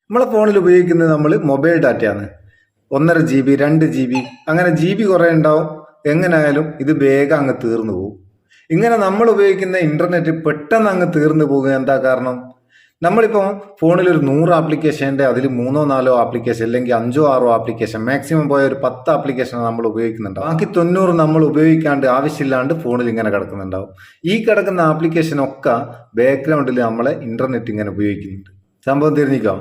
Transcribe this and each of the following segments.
നമ്മളെ ഫോണിൽ ഉപയോഗിക്കുന്നത് നമ്മൾ മൊബൈൽ ഡാറ്റയാണ്. 1.5 GB 2 GB അങ്ങനെ GB കുറേ ഉണ്ടാവും. എങ്ങനെയായാലും ഇത് വേഗം അങ്ങ് തീർന്നു പോകും. ഇങ്ങനെ നമ്മൾ ഉപയോഗിക്കുന്ന ഇന്റർനെറ്റ് പെട്ടെന്ന് അങ്ങ് തീർന്നു പോകുക എന്താ കാരണം? നമ്മളിപ്പോൾ ഫോണിൽ ഒരു 100 ആപ്ലിക്കേഷൻ്റെ അതിൽ 3-4 ആപ്ലിക്കേഷൻ അല്ലെങ്കിൽ 5-6 ആപ്ലിക്കേഷൻ മാക്സിമം പോയ ഒരു 10 ആപ്ലിക്കേഷൻ നമ്മൾ ഉപയോഗിക്കുന്നുണ്ടാവും. ബാക്കി 90 നമ്മൾ ഉപയോഗിക്കാണ്ട് ആവശ്യമില്ലാണ്ട് ഫോണിൽ ഇങ്ങനെ കിടക്കുന്നുണ്ടാവും. ഈ കിടക്കുന്ന ആപ്ലിക്കേഷൻ ഒക്കെ ബാക്ക്ഗ്രൗണ്ടിൽ നമ്മളെ ഇന്റർനെറ്റ് ഇങ്ങനെ ഉപയോഗിക്കുന്നുണ്ട്. സംഭവം തിരിഞ്ഞിക്കാം.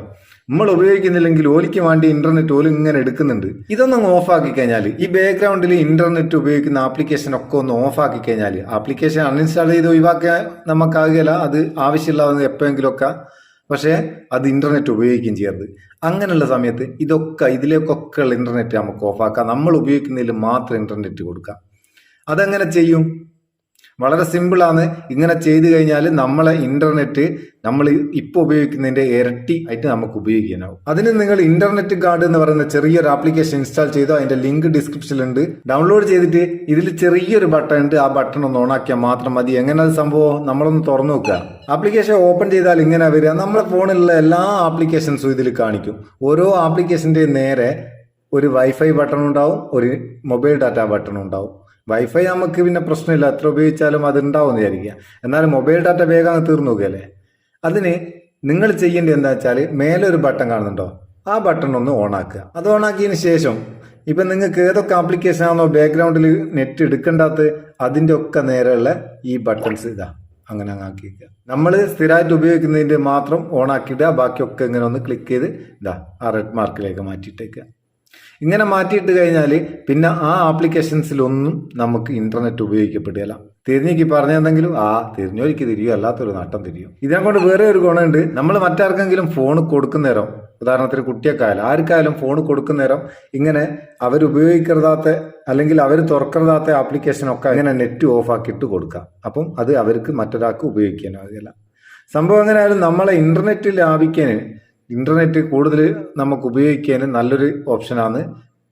നമ്മൾ ഉപയോഗിക്കുന്നില്ലെങ്കിൽ ഓലിക്ക് വേണ്ടി ഇന്റർനെറ്റ് ഓല് ഇങ്ങനെ എടുക്കുന്നുണ്ട്. ഇതൊന്നും ഓഫ് ആക്കി കഴിഞ്ഞാൽ ഈ ബാക്ക്ഗ്രൗണ്ടിൽ ഇന്റർനെറ്റ് ഉപയോഗിക്കുന്ന ആപ്ലിക്കേഷൻ ഒക്കെ ഒന്ന് ഓഫ് ആക്കി കഴിഞ്ഞാൽ ആപ്ലിക്കേഷൻ അൺഇൻസ്റ്റാൾ ചെയ്ത് ഒഴിവാക്കാൻ നമുക്കാകില്ല. അത് ആവശ്യമില്ലാതെ എപ്പോഴെങ്കിലും ഒക്കെ, പക്ഷേ അത് ഇന്റർനെറ്റ് ഉപയോഗിക്കുകയും ചെയ്യരുത്. അങ്ങനെയുള്ള സമയത്ത് ഇതിലേക്കൊക്കെ ഉള്ള ഇന്റർനെറ്റ് നമുക്ക് ഓഫാക്കാം. നമ്മൾ ഉപയോഗിക്കുന്നതിൽ മാത്രം ഇന്റർനെറ്റ് കൊടുക്കാം. അതെങ്ങനെ ചെയ്യും? വളരെ സിമ്പിളാണ്. ഇങ്ങനെ ചെയ്തു കഴിഞ്ഞാൽ നമ്മളെ ഇന്റർനെറ്റ് നമ്മൾ ഇപ്പോൾ ഉപയോഗിക്കുന്നതിന്റെ ഇരട്ടി ആയിട്ട് നമുക്ക് ഉപയോഗിക്കാനാവും. അതിന് നിങ്ങൾ ഇന്റർനെറ്റ് കാർഡ് എന്ന് പറയുന്ന ചെറിയൊരു ആപ്ലിക്കേഷൻ ഇൻസ്റ്റാൾ ചെയ്തോ. അതിന്റെ ലിങ്ക് ഡിസ്ക്രിപ്ഷനിലുണ്ട്. ഡൗൺലോഡ് ചെയ്തിട്ട് ഇതിൽ ചെറിയൊരു ബട്ടൺ ഉണ്ട്. ആ ബട്ടൺ ഒന്ന് ഓണാക്കിയാൽ മാത്രം മതി. എങ്ങനെ അത് സംഭവം നമ്മളൊന്ന് തുറന്നു നോക്കുക. ആപ്ലിക്കേഷൻ ഓപ്പൺ ചെയ്താൽ ഇങ്ങനെ വരിക. നമ്മളെ ഫോണിലുള്ള എല്ലാ ആപ്ലിക്കേഷൻസും ഇതിൽ കാണിക്കും. ഓരോ ആപ്ലിക്കേഷന്റെ നേരെ ഒരു വൈഫൈ ബട്ടൺ ഉണ്ടാവും, ഒരു മൊബൈൽ ഡാറ്റ ബട്ടൺ ഉണ്ടാവും. വൈഫൈ നമുക്ക് പിന്നെ പ്രശ്നമില്ല, എത്ര ഉപയോഗിച്ചാലും അത് ഉണ്ടാവും എന്ന് വിചാരിക്കുക. എന്നാലും മൊബൈൽ ഡാറ്റ വേഗം തീർന്നു നോക്കുകയല്ലേ. അതിന് നിങ്ങൾ ചെയ്യേണ്ടത് എന്താ വെച്ചാൽ മേലെ ഒരു ബട്ടൺ കാണുന്നുണ്ടോ, ആ ബട്ടൺ ഒന്ന് ഓണാക്കുക. അത് ഓണാക്കിയതിന് ശേഷം ഇപ്പം നിങ്ങൾക്ക് ഏതൊക്കെ ആപ്ലിക്കേഷൻ ആണോ ബാക്ക്ഗ്രൗണ്ടിൽ നെറ്റ് എടുക്കേണ്ടാത്ത അതിൻ്റെ ഒക്കെ നേരെയുള്ള ഈ ബട്ടൺസ് ഇതാ അങ്ങനെ ആക്കി വയ്ക്കുക. നമ്മൾ സ്ഥിരമായിട്ട് ഉപയോഗിക്കുന്നതിൻ്റെ മാത്രം ഓണാക്കിയിടുക. ബാക്കിയൊക്കെ ഇങ്ങനെ ഒന്ന് ക്ലിക്ക് ചെയ്ത് ഇതാ ആ റെഡ് മാർക്കിലേക്ക് മാറ്റിയിട്ടേക്കുക. ഇങ്ങനെ മാറ്റിയിട്ട് കഴിഞ്ഞാൽ പിന്നെ ആ ആപ്ലിക്കേഷൻസിലൊന്നും നമുക്ക് ഇന്റർനെറ്റ് ഉപയോഗിക്കപ്പെടുകയില്ല. തിരിഞ്ഞേക്ക് പറഞ്ഞെന്തെങ്കിലും തിരിഞ്ഞോലിക്ക് തിരിയും, അല്ലാത്തൊരു നട്ടം തിരിയും. ഇതിനെ കൊണ്ട് വേറെ ഒരു ഗുണമുണ്ട്. നമ്മൾ മറ്റാർക്കെങ്കിലും ഫോൺ കൊടുക്കുന്നേരം, ഉദാഹരണത്തിന് കുട്ടിയൊക്കെയായാലും ആർക്കായാലും ഫോൺ കൊടുക്കുന്നേരം ഇങ്ങനെ അവരുപയോഗിക്കരുതാത്ത അല്ലെങ്കിൽ അവർ തുറക്കരുതാത്ത ആപ്ലിക്കേഷനൊക്കെ ഇങ്ങനെ നെറ്റ് ഓഫ് ആക്കിയിട്ട് കൊടുക്കാം. അപ്പം അത് അവർക്ക് മറ്റൊരാൾക്ക് ഉപയോഗിക്കാനാകില്ല. സംഭവം എങ്ങനെയായാലും നമ്മളെ ഇന്റർനെറ്റ് ലാഭിക്കാൻ, ഇന്റർനെറ്റ് കൂടുതൽ നമുക്ക് ഉപയോഗിക്കാൻ നല്ലൊരു ഓപ്ഷനാണ്.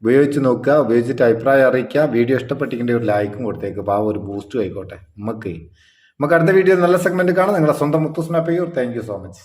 ഉപയോഗിച്ച് നോക്കുക. ഉപയോഗിച്ചിട്ട് അഭിപ്രായം അറിയിക്കുക. വീഡിയോ ഇഷ്ടപ്പെട്ടിട്ടുണ്ടെങ്കിൽ ഒരു ലൈക്കും കൊടുത്തേക്ക്. ഒരു ബൂസ്റ്റും ആയിക്കോട്ടെ. നമുക്ക് അടുത്ത വീഡിയോ നല്ല സെഗ്മെന്റ് കാണാം. നിങ്ങളുടെ സ്വന്തം Muthoos Meppayur. Thank you so much.